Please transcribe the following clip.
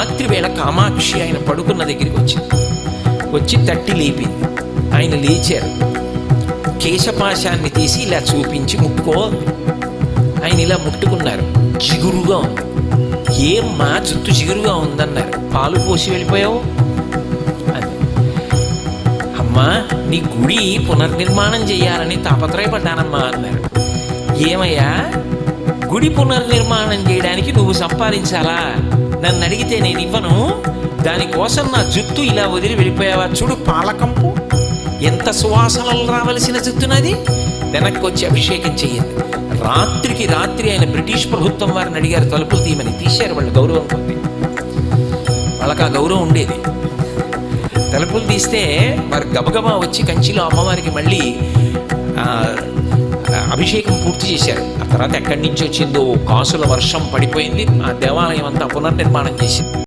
రాత్రి వేళ కామాక్షి ఆయన పడుకున్న దగ్గరికి వచ్చి తట్టి లేపింది. ఆయన లేచారు. కేశపాశాన్ని తీసి ఇలా చూపించి ముట్టుకో. ఆయన ఇలా ముట్టుకున్నారు. జిగురుగా ఉంది. ఏమ్మా జుట్టు జిగురుగా ఉందన్నారు. పాలు పోసి వెళ్ళిపోయావు అని. అమ్మా నీ గుడి పునర్నిర్మాణం చేయాలని తాపత్రయపడ్డానమ్మా అన్నారు. ఏమయ్యా గుడి పునర్నిర్మాణం చేయడానికి నువ్వు సంపాదించాలా? నన్ను అడిగితే నేను ఇవ్వను. దానికోసం నా జుట్టు ఇలా వదిలి వెళ్ళిపోయావా? చూడు పాలకంపు ఎంత సువాసనలు రావలసిన జుట్టునది. వెనక్కి వచ్చి అభిషేకం చెయ్యింది. రాత్రికి రాత్రి ఆయన బ్రిటిష్ ప్రభుత్వం వారిని అడిగారు తలుపులు తీయమని. తీశారు. వాళ్ళు గౌరవం కొద్ది, వాళ్ళకి ఆ గౌరవం ఉండేది. తలుపులు తీస్తే వారు గబగబా వచ్చి కంచిలో అమ్మవారికి మళ్ళీ అభిషేకం పూర్తి చేశారు. ఆ తర్వాత ఎక్కడి నుంచి వచ్చిందో కాసుల వర్షం పడిపోయింది. ఆ దేవాలయం అంతా పునర్నిర్మాణం చేసింది.